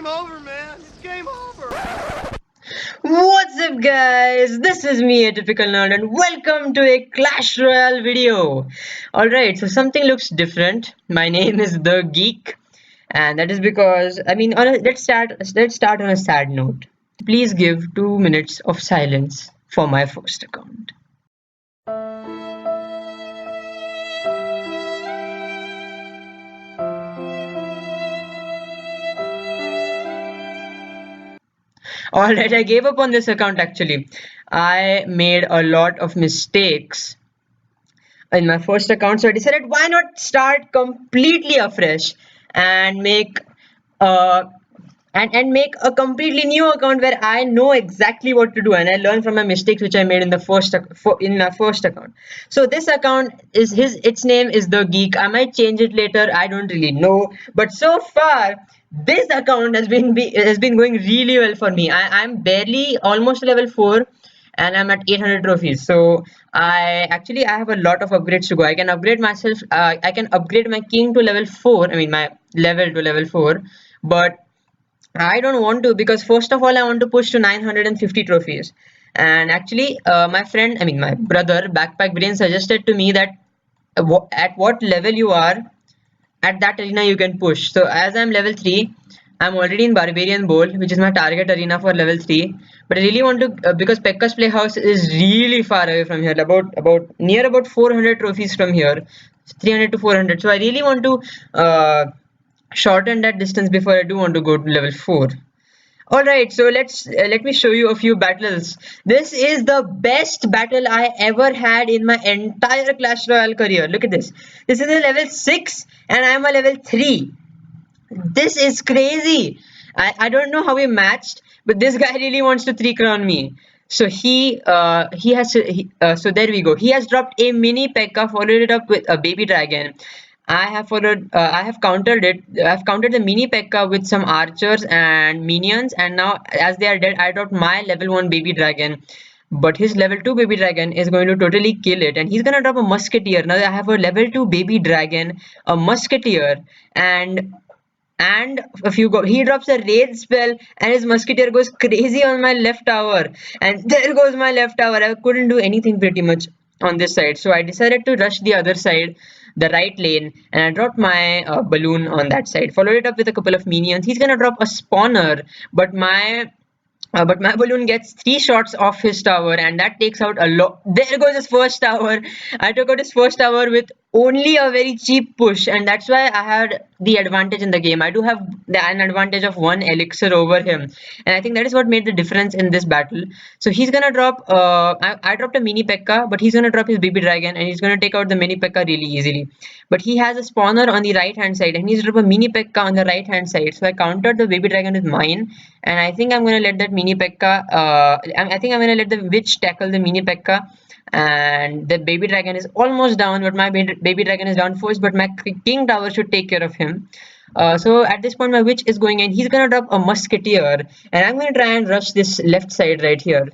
game over, man. It's game over. What's up guys, this is me, a typical nerd, and welcome to a Clash Royale video. Alright, so something looks different. My name is The Geek, and that is because, let's start on a sad note. Please give 2 minutes of silence for my first account. Alright, I gave up on this account actually. I made a lot of mistakes in my first account, so I decided why not start completely afresh and uh make a completely new account where I know exactly what to do and I learn from my mistakes which I made in the in my first account. So this account is its name is The Geek. I might change it later, I don't really know, but so far this account has been going really well for me. I'm barely almost level 4 and I'm at 800 trophies. So I have a lot of upgrades to go. I can upgrade myself. I can upgrade my king to level 4. I mean my level to level 4, but I don't want to because first of all I want to push to 950 trophies. And actually, my friend, I mean my brother, Backpack Brain suggested to me that at what level you are, at that arena you can push. So as I'm level 3, I'm already in Barbarian Bowl, which is my target arena for level 3. But I really want to because Pekka's Playhouse is really far away from here, about 400 trophies from here, 300 to 400. So I really want to shorten that distance before I do want to go to level 4. Alright, so let me show you a few battles. This is the best battle I ever had in my entire Clash Royale career. Look at this. This is a level 6 and I'm a level 3. This is crazy. I don't know how we matched, but this guy really wants to 3 crown me. So so there we go. He has dropped a mini P.E.K.K.A, followed it up with a baby dragon. I have countered it. I've countered the mini P.E.K.K.A with some archers and minions, and now as they are dead, I dropped my level 1 baby dragon. But his level 2 baby dragon is going to totally kill it, and he's gonna drop a musketeer. Now I have a level 2 baby dragon, a musketeer, and if you go, he drops a raid spell and his musketeer goes crazy on my left tower, and there goes my left tower. I couldn't do anything pretty much on this side, so I decided to rush the other side, the right lane, and I dropped my balloon on that side, followed it up with a couple of minions. He's gonna drop a spawner, but my balloon gets 3 shots off his tower, and that takes out a lot. There goes his first tower. I took out his first tower with only a very cheap push, and that's why I had the advantage in the game. I do have an advantage of 1 elixir over him, and I think that is what made the difference in this battle. So he's gonna drop. I dropped a mini P.E.K.K.A, but he's gonna drop his baby dragon, and he's gonna take out the mini P.E.K.K.A really easily. But he has a spawner on the right hand side, and he's dropped a mini P.E.K.K.A on the right hand side. So I countered the baby dragon with mine, and I think I'm gonna let that mini P.E.K.K.A. I think I'm gonna let the witch tackle the mini P.E.K.K.A. And the baby dragon is almost down, but my baby dragon is down first. But my king tower should take care of him. So at this point, my witch is going in. He's gonna drop a musketeer, and I'm gonna try and rush this left side right here.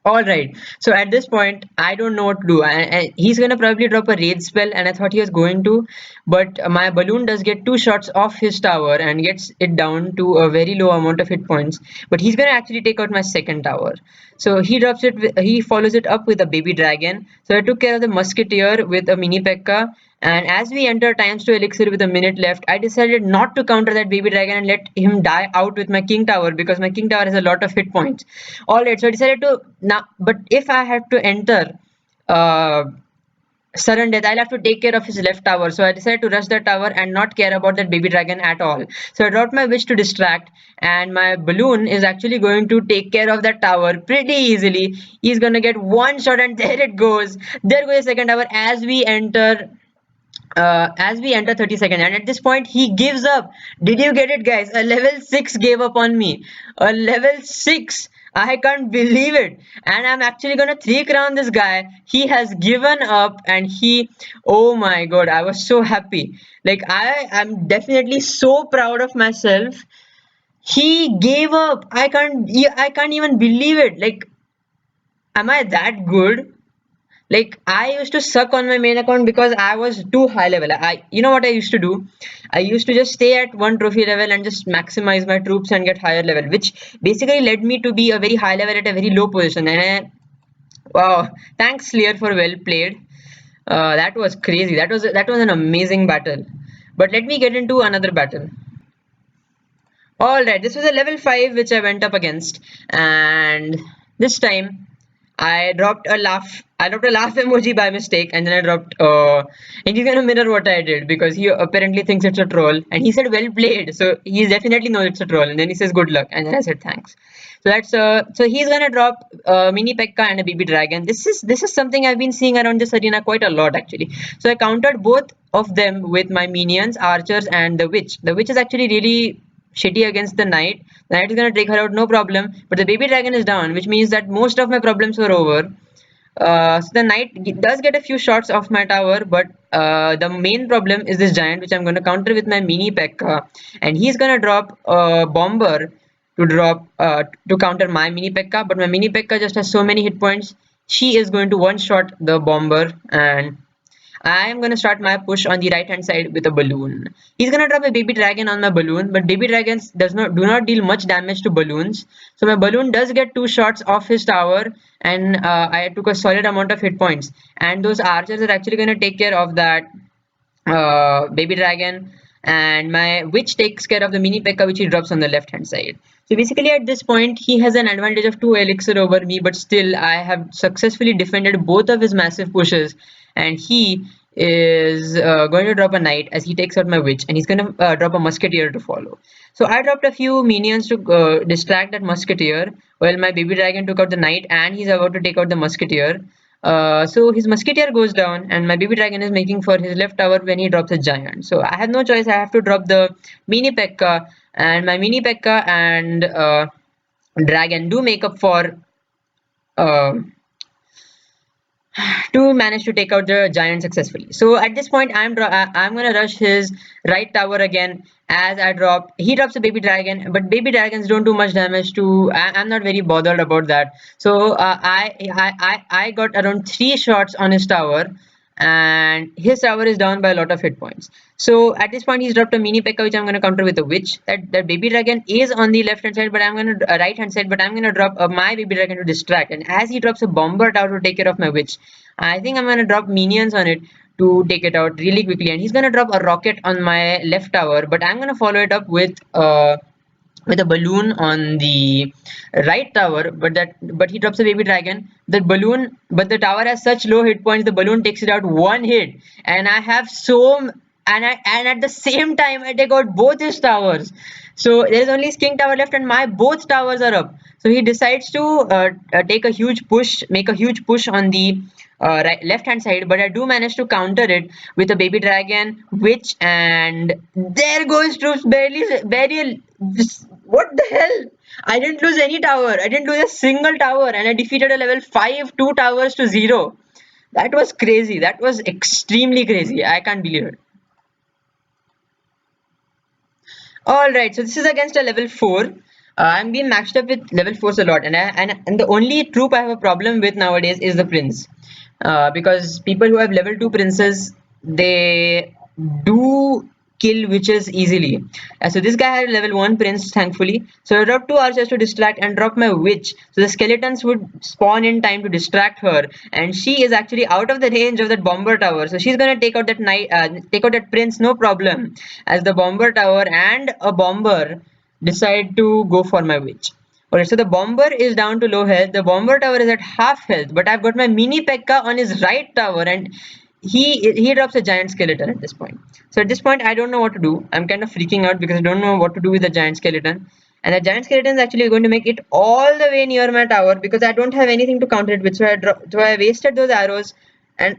All right. So at this point, I don't know what to do. He's gonna probably drop a raid spell, and I thought he was going to, but my balloon does get 2 shots off his tower and gets it down to a very low amount of hit points. But he's gonna actually take out my second tower. So he drops it. He follows it up with a baby dragon. So I took care of the musketeer with a mini P.E.K.K.A. And as we enter times 2 elixir with a minute left, I decided not to counter that baby dragon and let him die out with my king tower because my king tower has a lot of hit points. Alright, so I decided to now, but if I have to enter uh, sudden death, I'll have to take care of his left tower. So I decided to rush that tower and not care about that baby dragon at all. So I dropped my witch to distract, and my balloon is actually going to take care of that tower pretty easily. He's gonna get 1 shot, and there it goes. There goes the second tower as we enter 30 seconds, and at this point he gives up. Did you get it, guys? A level 6 gave up on me. A level 6. I can't believe it. And I'm actually gonna 3 crown this guy. He has given up, and oh my god, I was so happy. Like I am definitely so proud of myself. He gave up. I can't even believe it. Like, am I that good? Like I used to suck on my main account because I was too high level. You know what I used to do? I used to just stay at one trophy level and just maximize my troops and get higher level, which basically led me to be a very high level at a very low position. Wow, thanks Slayer for well played. That was crazy. That was an amazing battle. But let me get into another battle. All right, this was a level 5 which I went up against, and this time I dropped a laugh. I dropped a laugh emoji by mistake, and then I dropped. And he's gonna mirror what I did because he apparently thinks it's a troll, and he said well played, so he definitely knows it's a troll. And then he says good luck, and then I said thanks. So he's gonna drop mini Pekka and a baby dragon. This is something I've been seeing around this arena quite a lot actually. So I countered both of them with my minions, archers, and the witch. The witch is actually really shitty against the knight. The knight is gonna take her out no problem, but the baby dragon is down, which means that most of my problems were over. So the knight does get a few shots off my tower, but the main problem is this giant, which I'm going to counter with my mini Pekka, and he's going to drop a bomber to counter my mini Pekka. But my mini Pekka just has so many hit points. She is going to one shot the bomber, and I am gonna start my push on the right hand side with a balloon. He's gonna drop a baby dragon on my balloon, but baby dragons do not deal much damage to balloons. So my balloon does get two shots off his tower, and I took a solid amount of hit points. And those archers are actually gonna take care of that baby dragon, and my witch takes care of the mini P.E.K.K.A which he drops on the left hand side. So basically at this point he has an advantage of 2 elixir over me, but still I have successfully defended both of his massive pushes, and he is going to drop a knight as he takes out my witch, and he's going to drop a musketeer to follow. So I dropped a few minions to distract that musketeer while my baby dragon took out the knight, and he's about to take out the musketeer. So his musketeer goes down, and my baby dragon is making for his left tower when he drops a giant. So I have no choice. I have to drop the mini P.E.K.K.A, and my mini P.E.K.K.A and dragon do make up for uh, to manage to take out the giant successfully. So at this point, I'm gonna rush his right tower again as he drops a baby dragon, but baby dragons don't do much damage to. I'm not very bothered about that. So I got around 3 shots on his tower, and his tower is down by a lot of hit points. So at this point, he's dropped a mini P.E.K.K.A which I'm gonna counter with a witch. That baby dragon is on the left hand side, but I'm gonna right hand side, but I'm gonna drop my baby dragon to distract. And as he drops a bomber tower to take care of my witch, I think I'm gonna drop minions on it to take it out really quickly. And he's gonna drop a rocket on my left tower, but I'm gonna follow it up with a balloon on the right tower, but he drops a baby dragon. The balloon, but the tower has such low hit points, the balloon takes it out one hit, and I have and at the same time I take out both his towers. So there is only his king tower left, and my both towers are up. So he decides to make a huge push on the left hand side, but I do manage to counter it with a baby dragon, witch, and there goes troops barely. What the hell? I didn't lose any tower. I didn't lose a single tower, and I defeated a level 5 2 towers to 0. That was crazy. That was extremely crazy. I can't believe it. All right, so this is against a level 4. I'm being maxed up with level 4s a lot, and the only troop I have a problem with nowadays is the prince, because people who have level 2 princes, they do kill witches easily. So this guy had level 1 prince, thankfully. So I dropped 2 archers to distract and drop my witch. So the skeletons would spawn in time to distract her, and she is actually out of the range of that bomber tower. So she's gonna take out that take out that prince, no problem. As the bomber tower and a bomber decide to go for my witch. Alright, so the bomber is down to low health. The bomber tower is at half health, but I've got my mini P.E.K.K.A on his right tower, and he drops a giant skeleton at this point. So at this point, I don't know what to do. I'm kind of freaking out because I don't know what to do with the giant skeleton. And the giant skeleton is actually going to make it all the way near my tower because I don't have anything to counter it with. So I wasted those arrows, and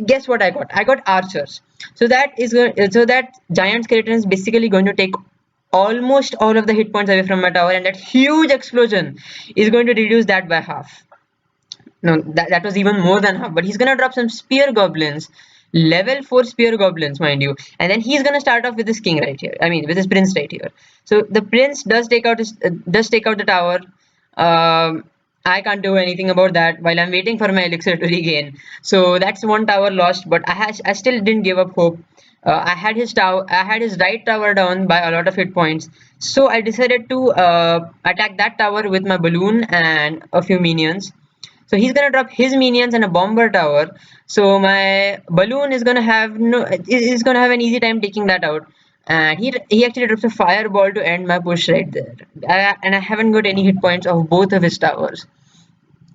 guess what I got? I got archers. So that giant skeleton is basically going to take almost all of the hit points away from my tower, and that huge explosion is going to reduce that by half. No, that was even more than half, but he's gonna drop some spear goblins, level 4 spear goblins, mind you, and then he's gonna start off with his king right here, I mean with his prince right here. So the prince does take out the tower, um, I can't do anything about that while I'm waiting for my elixir to regain. So that's one tower lost, but I still didn't give up hope. I had his right tower down by a lot of hit points. So I decided to attack that tower with my balloon and a few minions. So he's gonna drop his minions and a bomber tower. So my balloon is gonna have is gonna have an easy time taking that out. And he actually drops a fireball to end my push right there. And I haven't got any hit points of both of his towers.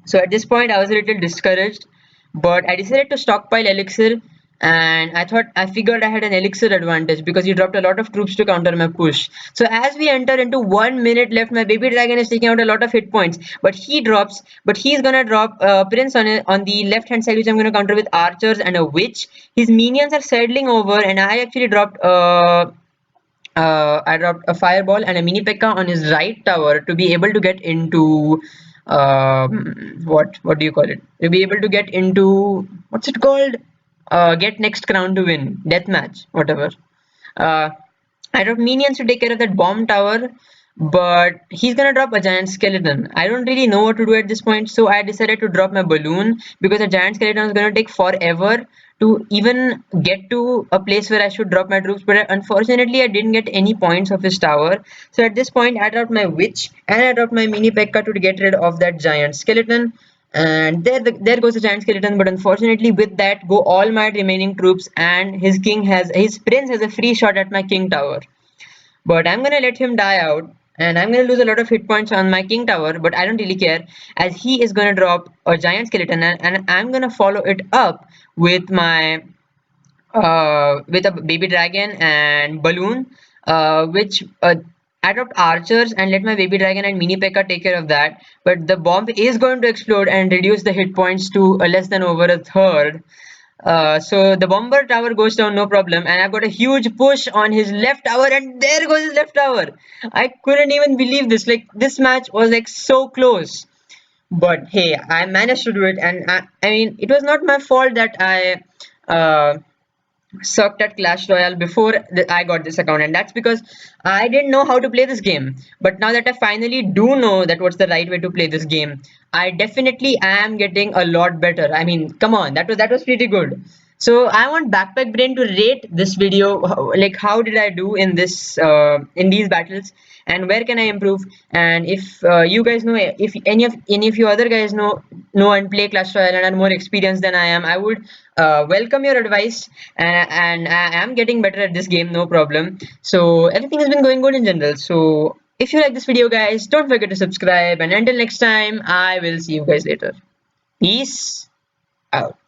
So at this point, I was a little discouraged, but I decided to stockpile elixir, and I figured I had an elixir advantage because he dropped a lot of troops to counter my push. So as we enter into 1 minute left, my baby dragon is taking out a lot of hit points, but he's gonna drop prince on the left hand side, which I'm gonna counter with archers and a witch. His minions are settling over, and I actually dropped I dropped a fireball and a mini P.E.K.K.A on his right tower to be able to get into what do you call it? To be able to get into what's it called? Get next crown to win, deathmatch, whatever. Uh, I dropped minions to take care of that bomb tower, but he's gonna drop a giant skeleton. I don't really know what to do at this point, so I decided to drop my balloon because a giant skeleton is gonna take forever to even get to a place where I should drop my troops. But unfortunately, I didn't get any points of his tower. So at this point, I dropped my witch and I dropped my mini P.E.K.K.A to get rid of that giant skeleton. And there goes the giant skeleton. But unfortunately, with that go all my remaining troops, and his prince has a free shot at my king tower. But I'm gonna let him die out, and I'm gonna lose a lot of hit points on my king tower, but I don't really care, as he is gonna drop a giant skeleton, and I'm gonna follow it up with my with a baby dragon and balloon, which I dropped archers and let my baby dragon and mini P.E.K.K.A take care of that. But the bomb is going to explode and reduce the hit points to less than over a third. So the bomber tower goes down, no problem, and I've got a huge push on his left tower, and there goes his left tower. I couldn't even believe this. Like, this match was like so close, but hey, I managed to do it, and I mean, it was not my fault that I sucked at Clash Royale before I got this account, and that's because I didn't know how to play this game. But now that I finally do know that what's the right way to play this game, I definitely am getting a lot better. I mean, come on, that was pretty good. So I want Backpack Brain to rate this video, like how did I do in this in these battles, and where can I improve? And if you guys know, if any of you other guys know and play Clash Royale and are more experienced than I am, I would welcome your advice. And I am getting better at this game, no problem. So everything has been going good in general. So if you like this video, guys, don't forget to subscribe, and until next time, I will see you guys later. Peace out.